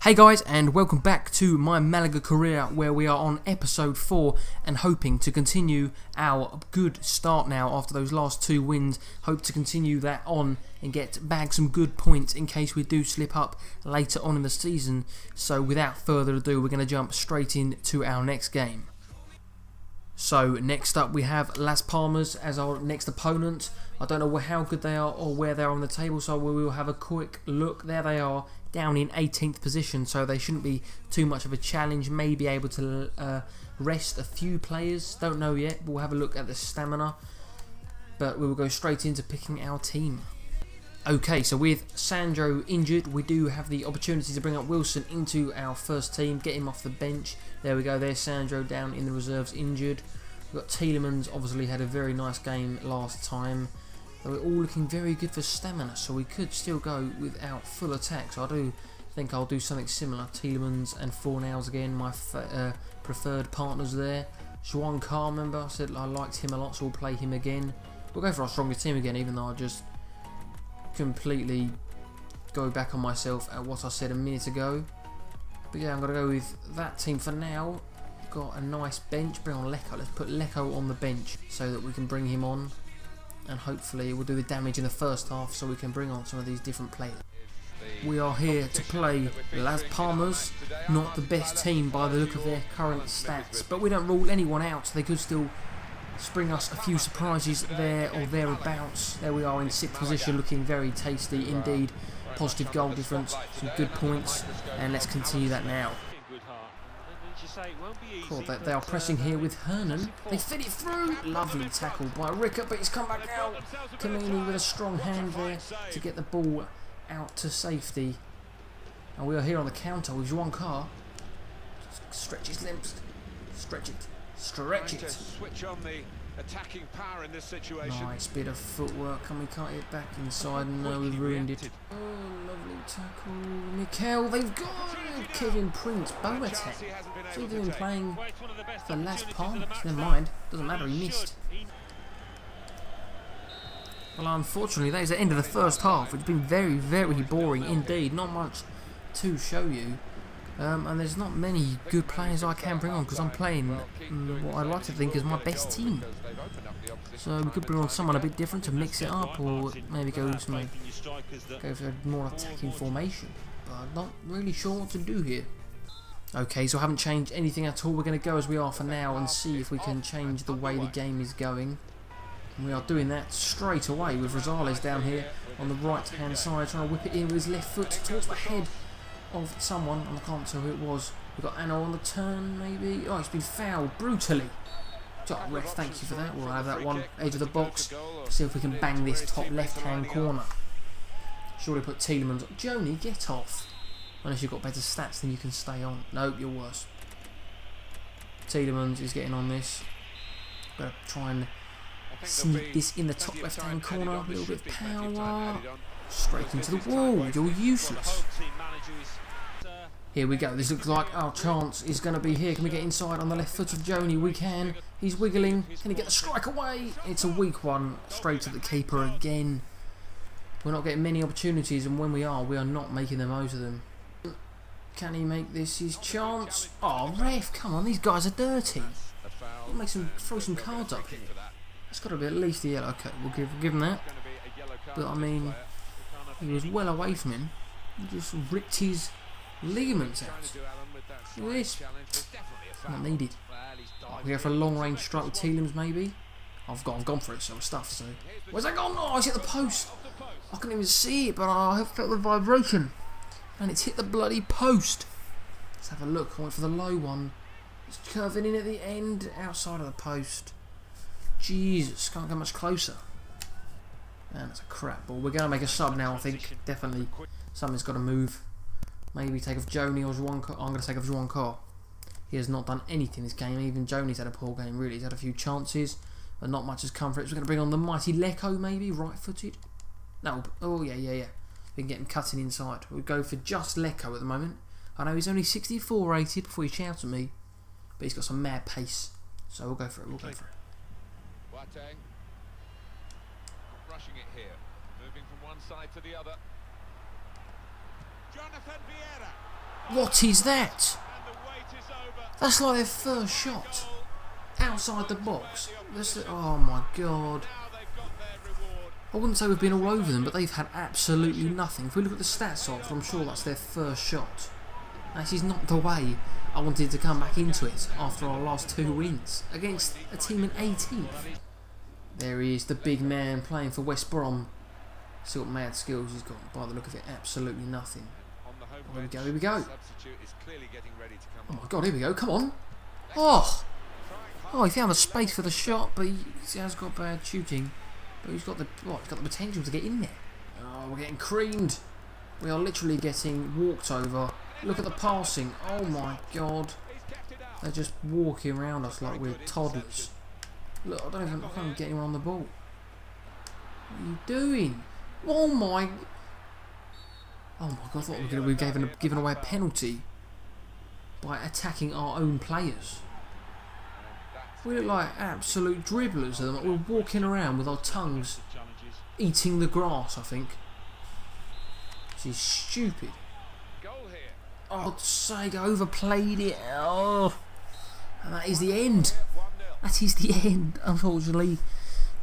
Hey guys, and welcome back to my Malaga career, where we are on episode 4 and hoping to continue our good start now after those last 2 wins. Hope to continue that on and bag some good points in case we do slip up later on in the season. So without further ado, we're going to jump straight into our next game. So next up we have Las Palmas as our next opponent. I don't know how good they are or where they are on the table, so we will have a quick look. There they are, down in 18th position, so they shouldn't be too much of a challenge. May be able to rest a few players, don't know yet. We'll have a look at the stamina, but we will go straight into picking our team. Okay, so with Sandro injured, we do have the opportunity to bring up Wilson into our first team, get him off the bench. There we go, there's Sandro down in the reserves injured. We've got Tielemans, obviously had a very nice game last time. We're all looking very good for stamina, so we could still go without full attack. So I do think I'll do something similar. Tielemans and Fornals again, my preferred partners there. Juan Carr, remember, I said I liked him a lot, so we'll play him again. We'll go for our strongest team again, even though I just completely go back on myself at what I said a minute ago. But yeah, I'm going to go with that team for now. Got a nice bench. Bring on Lecco. Let's put Lecco on the bench so that we can bring him on. And hopefully we'll do the damage in the first half so we can bring on some of these different players. We are here to play Las Palmas, not the best team by the look of their current stats, but we don't rule anyone out. They could still spring us a few surprises there or thereabouts. There we are in 6th position, looking very tasty indeed. Positive goal difference, some good points, and let's continue that now. Cool, they are pressing here with Hernan. They fit it through. Lovely tackle by Rickert, but he's come back out. Kamini with a strong hand there to get the ball out to safety. And we are here on the counter with Juan Carr. Stretch his limbs. Stretch it. Stretch it. Switch on the attacking power in this situation. Nice bit of footwork, and we can't get back inside. No, we've ruined it. Oh, lovely tackle. Mikel, they've got it. Kevin Prince, Boateng. So he's been playing for Las Palmas. Never mind, doesn't matter, he missed. Well, unfortunately, that is the end of the first half. It's been very, very boring indeed. Not much to show you. And there's not many good players I can bring on because I'm playing what I like to think is my best team. So we could bring on someone a bit different to mix it up, or maybe go for a more attacking formation. But I'm not really sure what to do here. Okay, so I haven't changed anything at all. We're going to go as we are for now and see if we can change the way the game is going. And we are doing that straight away with Rosales down here on the right hand side, trying to whip it in with his left foot towards the head of someone. I can't tell who it was. We've got Anno on the turn, maybe. Oh, it's been fouled brutally. Oh, ref, thank you for that. We'll have that one edge of the box. See if we can bang this top left-hand corner. Surely put Tielemans. Joni, get off. Unless you've got better stats, then you can stay on. Nope, you're worse. Tielemans is getting on this. Got to try and sneak this in the top left-hand corner. A little bit of power. Straight into the wall. You're useless. Here we go. This looks like our chance is going to be here. Can we get inside on the left foot of Joni? We can. He's wiggling. Can he get the strike away? It's a weak one. Straight to the keeper again. We're not getting many opportunities, and when we are not making the most of them. Can he make this his chance? Oh, ref, come on. These guys are dirty. Throw some cards up here. That's got to be at least a yellow. Okay, we'll give him that. But I mean, he was well away from him. He just ripped his ligaments out. Look at this. Not needed. Oh, we go for a long range strike with Tielemans maybe. I've gone for it, so stuff. So where's that gone? Oh, it's hit the post. I couldn't even see it, but I felt the vibration, and it's hit the bloody post. Let's have a look. I went for the low one. It's curving in at the end, outside of the post. Jesus, can't get much closer. Man, that's a crap ball. We're going to make a sub now, I think. Definitely something's got to move. Maybe take off Joni or Juan Carr. I'm going to take off Juan Carr. He has not done anything this game. Even Joni's had a poor game, really. He's had a few chances, but not much has come for it. So we're going to bring on the mighty Lecco, maybe, right-footed. No, oh, yeah. We can get him cutting inside. We'll go for just Lecco at the moment. I know he's only 64 rated before he shouts at me, but he's got some mad pace. So we'll go for it. Boateng. Rushing it here. Moving from one side to the other. Jonathan Vieira. What is that? That's like their first shot. Outside the box. Oh my god. I wouldn't say we've been all over them, but they've had absolutely nothing. If we look at the stats of, I'm sure that's their first shot. This is not the way I wanted to come back into it after our last 2 wins against a team in 18th. There he is, the big man playing for West Brom. See what mad skills he's got. By the look of it, absolutely nothing. Oh, here we go, here we go. Oh my god, here we go, come on. Oh, he found the space for the shot, but he has got bad shooting. But he's got the potential to get in there. Oh, we're getting creamed. We are literally getting walked over. Look at the passing. Oh my god. They're just walking around us like we're toddlers. Look, I can't even get anyone on the ball. What are you doing? Oh my god, I thought we were giving away a penalty by attacking our own players. We look like absolute dribblers. We're walking around with our tongues eating the grass, I think. This is stupid. Oh, Sega overplayed it. Oh, and that is the end. That is the end, unfortunately.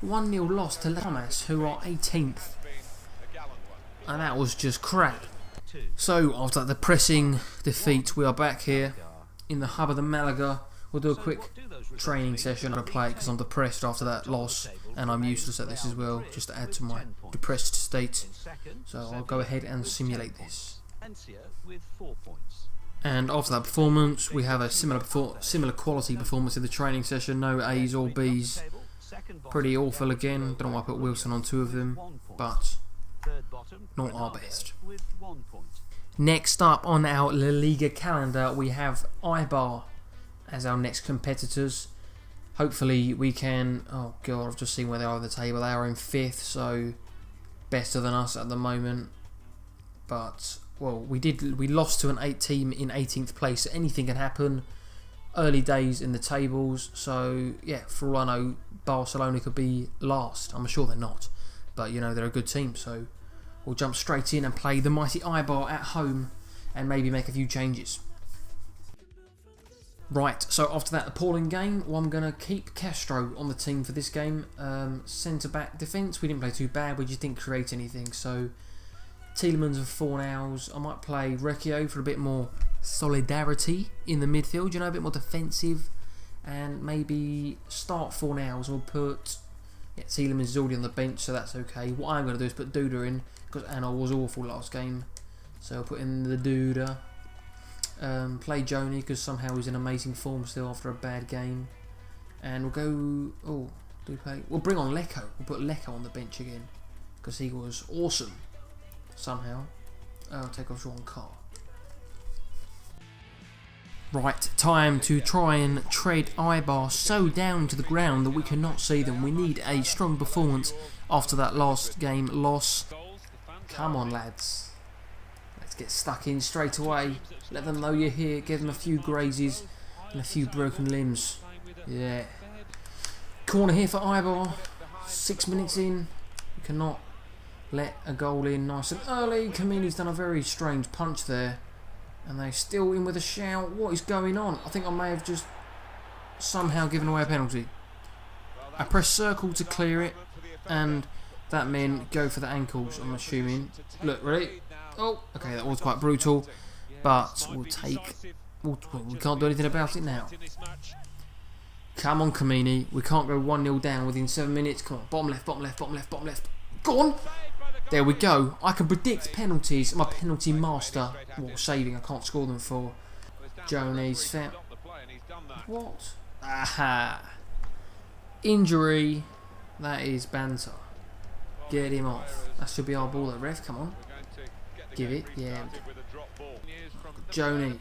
1-0 loss to Thomas, who are 18th. And that was just crap. So, after that depressing defeat, we are back here in the hub of the Malaga. We'll do a quick training session. I'm going to play it because I'm depressed after that loss, and I'm useless at this as well, just to add to my depressed state. So I'll go ahead and simulate this. And after that performance, we have a similar quality performance in the training session. No A's or B's. Pretty awful again. Don't know why I put Wilson on 2 of them, but not our best. Next up on our La Liga calendar, we have Eibar as our next competitors. Hopefully we can... Oh god, I've just seen where they are on the table. They are in 5th, so better than us at the moment. But, well, we lost to an 8 team in 18th place, so anything can happen. Early days in the tables, so yeah, for all I know, Barcelona could be last. I'm sure they're not, but you know, they're a good team, so we'll jump straight in and play the mighty Eibar at home and maybe make a few changes. Right, so after that appalling game, well, I'm going to keep Castro on the team for this game. Centre-back defence, we didn't play too bad, we just didn't create anything. So, Tielemans and Fornals. I might play Recchio for a bit more solidarity in the midfield, you know, a bit more defensive. And maybe start Fornals or put... Yeah, Tielemans is already on the bench, so that's okay. What I'm going to do is put Duda in, because Anna was awful last game. So I'll put in the Duda. Play Joni because somehow he's in amazing form still after a bad game, and we'll go. We'll bring on Lecco. We'll put Lecco on the bench again because he was awesome somehow. I'll take off Jean Carr. Right, time to try and tread Eibar so down to the ground that we cannot see them. We need a strong performance after that last game loss. Come on, lads. Let's get stuck in straight away. Let them know you're here. Give them a few grazes and a few broken limbs. Yeah. Corner here for Eibar. 6 minutes in. We cannot let a goal in nice and early. Kamini's done a very strange punch there. And they're still in with a shout. What is going on? I think I may have just somehow given away a penalty. I press circle to clear it. And that men go for the ankles, I'm assuming. Look, ready? Oh, okay, that was quite brutal. But we can't do anything about it now. Come on, Kamini. We can't go 1-0 down within 7 minutes. Come on, bottom left, bottom left, bottom left, bottom left. Go on! There we go. I can predict penalties. I'm a penalty master. Well, saving, I can't score them for. Joni's foul. What? Aha! Injury. That is banter. Get him off. That should be our ball, though, ref. Come on. Give it. Yeah. Joni.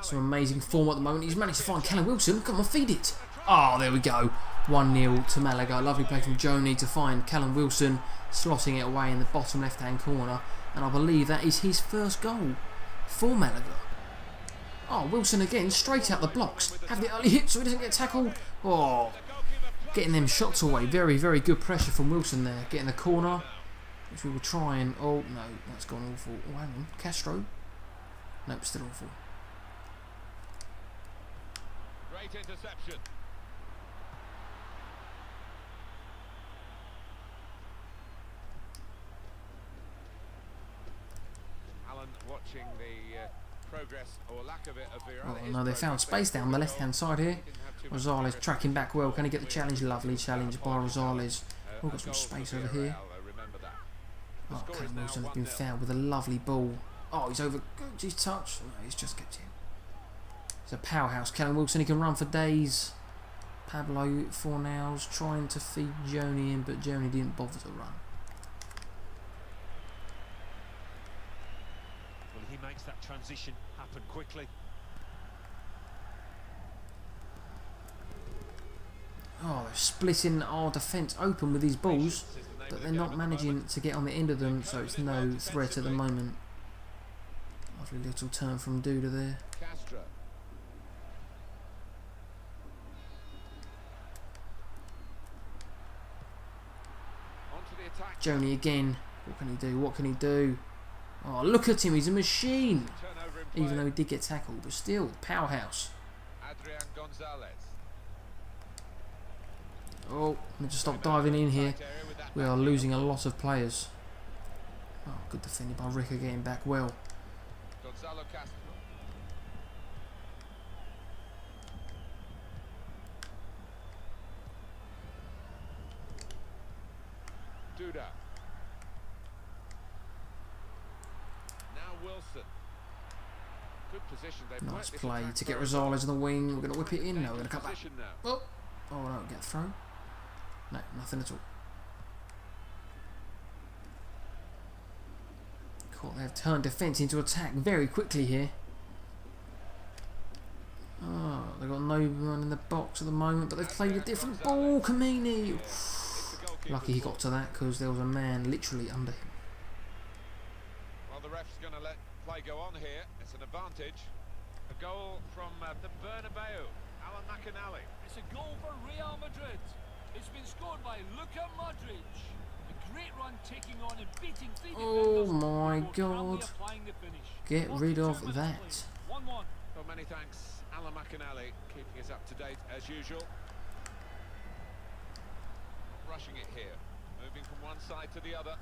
Some amazing form at the moment. He's managed to find Callum Wilson. Come on, feed it. Oh, there we go. 1-0 to Malaga. Lovely play from Joni to find Callum Wilson, slotting it away in the bottom left-hand corner. And I believe that is his first goal for Malaga. Oh, Wilson again, straight out the blocks. Have the early hit so he doesn't get tackled. Oh, getting them shots away. Very, very good pressure from Wilson there. Getting the corner, which we were trying. Oh, no, that's gone awful. Oh, hang on. Castro. Nope, still awful. Great interception. Alan watching the progress or lack of it of Vera. Oh no, they found space down the left-hand side here. Rosales tracking back well. Can he get the challenge? Lovely challenge by Rosales. Oh, got some space over here. Oh, Callum Wilson has been fouled with a lovely ball. Oh, he's over. His touch. No, he's just kept him. He's a powerhouse. Callum Wilson, he can run for days. Pablo Fornals trying to feed Joni in, but Joni didn't bother to run. Well, he makes that transition happen quickly. Oh, they're splitting our defence open with these balls, but they're not managing to get on the end of them, so it's no threat at the moment. Lovely little turn from Duda there. Joni again. What can he do? What can he do? Oh, look at him. He's a machine. Even though he did get tackled, but still, powerhouse. Oh, let me just stop diving in here. We are losing a lot of players. Oh, good defending by Ricker, getting back well. Duda. Now Wilson. Good position. Nice play to get Rosales on the wing. We're going to whip it in. No, we're going to cut back. Oh, no, get thrown. No, nothing at all. Cool, they have turned defence into attack very quickly here. Oh, they've got no one in the box at the moment, but they've played a different ball. Kamini. Lucky he got to that because there was a man literally under him. Well, the ref's going to let play go on here. It's an advantage. A goal from the Bernabeu. Alan McAnally. It's a goal for Real Madrid. It's been scored by Luka Modric. A great run taking on and beating three Oh defenders. my God. Get rid of that. 1-1. Well, many thanks, Alan McAnally, keeping us up to date as usual. Rushing it here, moving from one side to the other.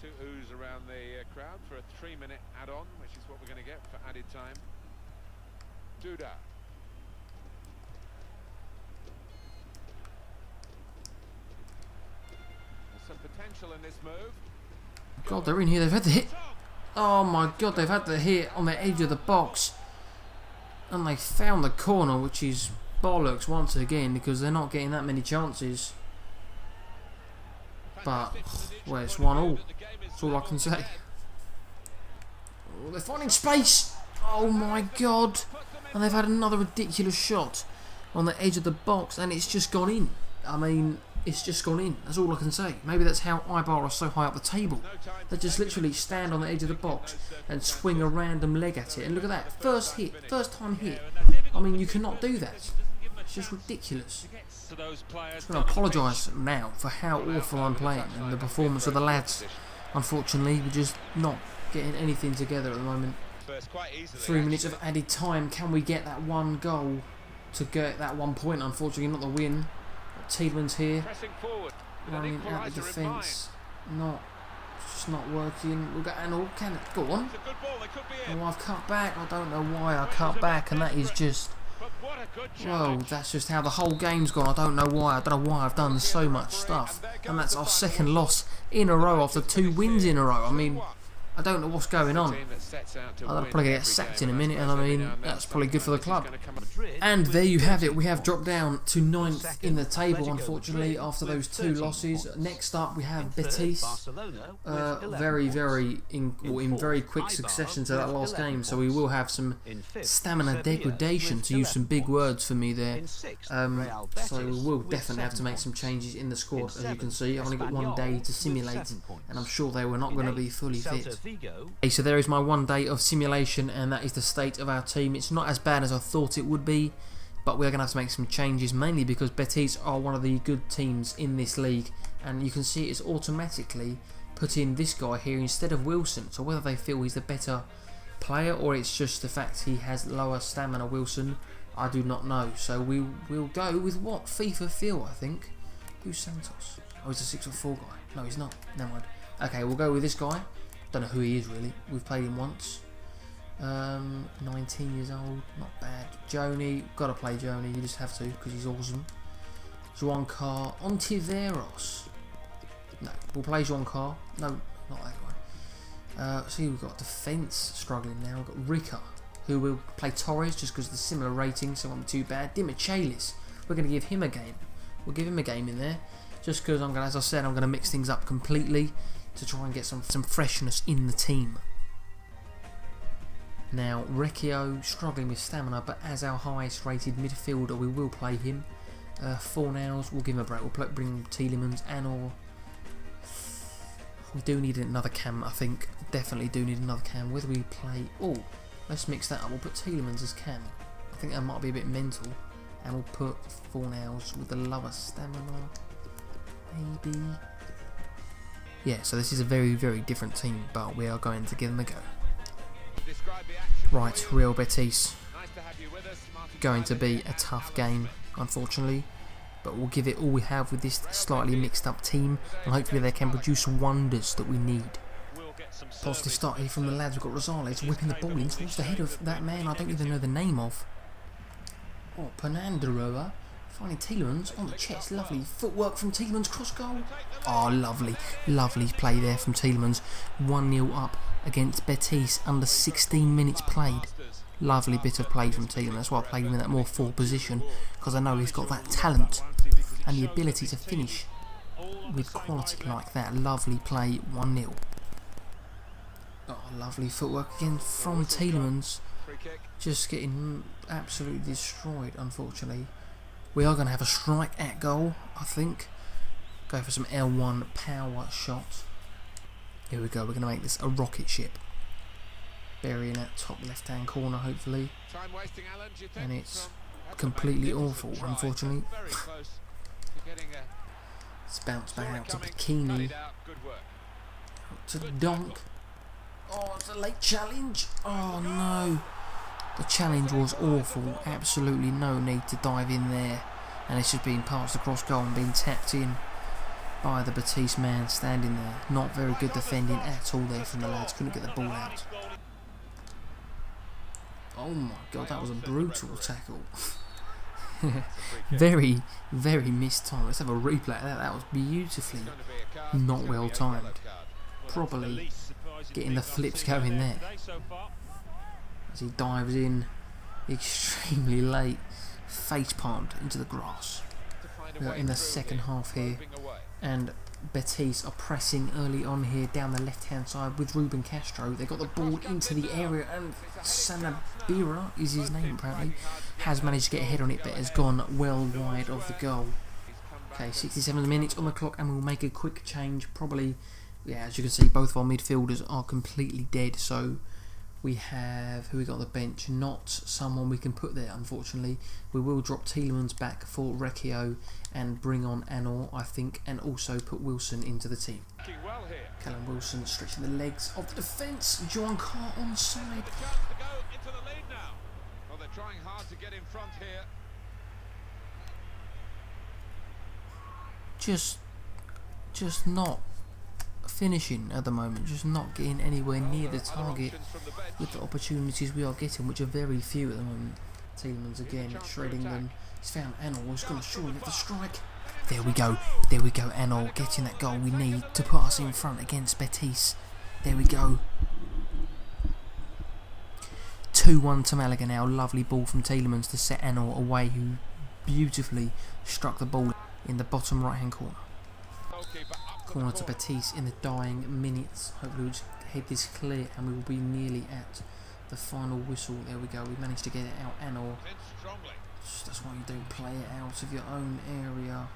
Two oohs around the crowd for a 3-minute add-on, which is what we're going to get for added time. Duda. There's some potential in this move. God, they're in here. They've had the hit. Oh my God, they've had the hit on the edge of the box. And they found the corner, which is bollocks once again because they're not getting that many chances. But, well, it's 1-1. That's all I can say. Oh, they're finding space. Oh my God. And they've had another ridiculous shot on the edge of the box and it's just gone in. I mean, it's just gone in. That's all I can say. Maybe that's how Ibar are so high up the table. They just literally stand on the edge of the box and swing a random leg at it. And look at that. First hit. First time hit. I mean, you cannot do that. It's just ridiculous. I'm going to apologise now for how awful I'm playing and the performance of the lads. Unfortunately, we're just not getting anything together at the moment. 3 minutes of added time. Can we get that one goal to get that 1 point? Unfortunately, not the win. Tielemans here, running out the defence. It's just not working. We'll go and all can it go on. Oh, I've cut back. I don't know why I cut back, and that is just. Whoa, that's just how the whole game's gone. I don't know why. I don't know why I've done so much stuff, and that's our second loss in a row after 2 wins in a row. I mean, I don't know what's going on. I'll probably get sacked in a minute, and I mean, that's probably good for the club. And there you have it. We have dropped down to 9th in the table, unfortunately, after those 2 losses. Next up, we have Betis. In very quick succession to that last game, so we will have some stamina degradation, to use some big words for me there. So we will definitely have to make some changes in the squad, as you can see. I've only got 1 day to simulate, and I'm sure they were not going to be fully fit. Okay, so there is my 1 day of simulation, and that is the state of our team. It's not as bad as I thought it would be, but we're going to have to make some changes, mainly because Betis are one of the good teams in this league, and you can see it's automatically put in this guy here instead of Wilson. So whether they feel he's the better player or it's just the fact he has lower stamina, Wilson, I do not know. So we will go with what FIFA feel, I think. Who's Santos? Oh, he's a 6'4" guy. No, he's not. Never mind. Okay, we'll go with this guy. Don't know who he is really. We've played him once. 19 years old, not bad. Joni, gotta play Joni. You just have to because he's awesome. Juan Carr, Ontiveros. No, we'll play Juan Carr. No, not that guy. See, we've got defence struggling now. We've got Rica, who will play Torres just because of the similar rating, so it won't be too bad. Dimichelis, we're going to give him a game. We'll give him a game in there, just because I'm going, as I said, I'm going to mix things up completely to try and get some freshness in the team. Now, Recchio struggling with stamina, but as our highest rated midfielder, we will play him. 4 nows, we'll give him a break. We'll bring Tielemans and or we do need another cam, I think. Definitely do need another cam. Whether we play... Oh, let's mix that up. We'll put Tielemans as cam. I think that might be a bit mental. And we'll put 4 nows with the lower stamina. Maybe. Yeah, so this is a very, very different team, but we are going to give them a go. Right, Real Betis. Going to be a tough game, unfortunately, but we'll give it all we have with this slightly mixed up team, and hopefully they can produce wonders that we need. Positive start here from the lads. We've got Rosales whipping the ball in towards the head of that man I don't even know the name of. Oh, Penanderoa finding Tielemans on the chest. Lovely footwork from Tielemans, cross goal. Oh, lovely, lovely play there from Tielemans. 1-0 up against Betis under 16 minutes played. Lovely bit of play from Tielemans. That's why I played him in that more forward position, because I know he's got that talent and the ability to finish with quality like that. Lovely play, 1-0. Oh, lovely footwork again from Tielemans. Just getting absolutely destroyed, unfortunately. We are going to have a strike at goal, I think. Go for some L1 power shot. Here we go, we're going to make this a rocket ship. Burying that top left hand corner, hopefully. And it's completely awful, unfortunately. It's bounced back out to Bikini. Out to Donk. Oh, it's a late challenge. Oh no. The challenge was awful. Absolutely no need to dive in there. And it's just being passed across goal and being tapped in by the Betis man standing there. Not very good defending at all there from the lads. Couldn't get the ball out. Oh my god, that was a brutal tackle. Very, very missed time. Let's have a replay of that. That was beautifully not well timed. Probably getting the flips going there. As he dives in extremely late, face palmed into the grass. We are in the second half here, and Betis are pressing early on here down the left hand side with Ruben Castro. They got the ball into the area, and Sanabira is his name apparently, has managed to get ahead on it, but has gone well wide of the goal. Okay, 67 minutes on the clock, and we'll make a quick change. Probably, yeah, as you can see, both of our midfielders are completely dead, so we have, who we got on the bench? Not someone we can put there, unfortunately. We will drop Tielemans back for Recchio and bring on Anor, I think, and also put Wilson into the team. Callum Wilson stretching the legs of the defence. Juan Carr onside. They're trying hard to get in front here. Just not finishing at the moment, just not getting anywhere near the target with the opportunities we are getting, which are very few at the moment. Tielemans again shredding them. He's found Anor, who's going to surely get the strike. There we go, Anor getting that goal we need to put us in front against Betis. There we go. 2-1 to Malaga now. Lovely ball from Tielemans to set Anor away, who beautifully struck the ball in the bottom right hand corner. Corner to Betis in the dying minutes. Hopefully we'll just head this clear and we will be nearly at the final whistle. There we go, we managed to get it out. Anor, that's why you don't play it out of your own area.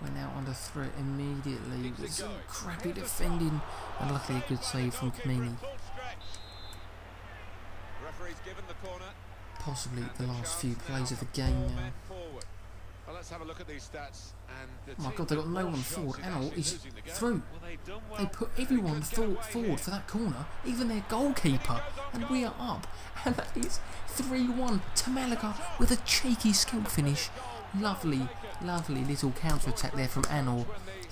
We're now under threat immediately with some crappy defending, and luckily a good save from Kamini. Possibly the last few plays of the game now. Let's have a look at these stats. And Oh my God, they've got no one forward. Anil is through. They put everyone forward for that corner, even their goalkeeper, and we are up. And that is 3-1 to Malaga with a cheeky skill finish. Lovely, lovely little counter-attack there from Anil.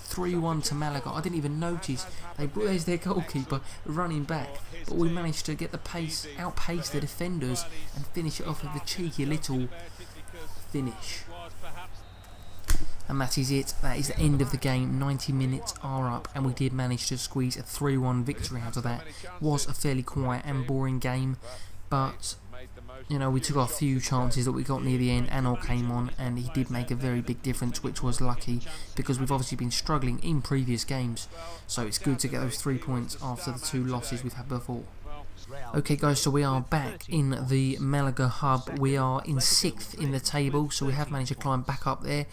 3-1 to Malaga. I didn't even notice. There's their goalkeeper running back, but we managed to get the pace, outpace the defenders, and finish it off with a cheeky little finish. And that is it. That is the end of the game. 90 minutes are up, and we did manage to squeeze a 3-1 victory out of that. Was a fairly quiet and boring game, but you know, we took a few chances that we got near the end. Anil came on and he did make a very big difference, which was lucky because we've obviously been struggling in previous games, so it's good to get those 3 points after the 2 losses we've had before. Okay guys, so we are back in the Malaga hub. We are in 6th in the table, so we have managed to climb back up there.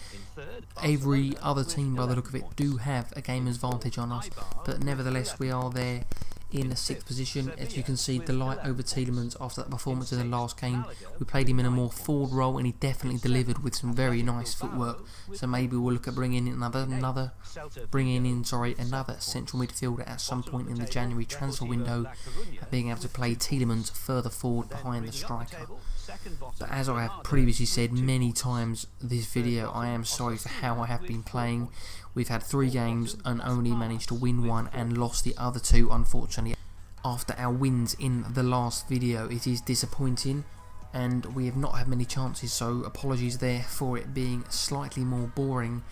Every other team by the look of it do have a game advantage on us, but nevertheless we are there in the 6th position. As you can see, the light over Tielemans after that performance in the last game. We played him in a more forward role and he definitely delivered with some very nice footwork. So maybe we'll look at bringing in another central midfielder at some point in the January transfer window, and being able to play Tielemans further forward behind the striker. But as I have previously said many times this video, I am sorry for how I have been playing. We've had 3 games and only managed to win 1 and lost the other 2, unfortunately. After our wins in the last video, it is disappointing and we have not had many chances, so apologies there for it being slightly more boring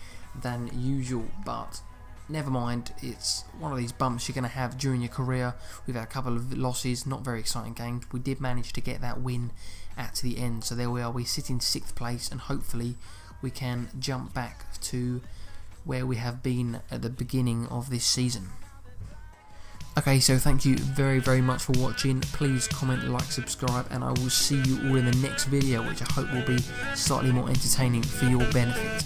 than usual, but never mind, it's one of these bumps you're going to have during your career. We've had a couple of losses, not very exciting games. We did manage to get that win at the end, so there we are. We sit in 6th place and hopefully we can jump back to where we have been at the beginning of this season. Okay, so thank you very much for watching. Please comment, like, subscribe, and I will see you all in the next video, which I hope will be slightly more entertaining for your benefit.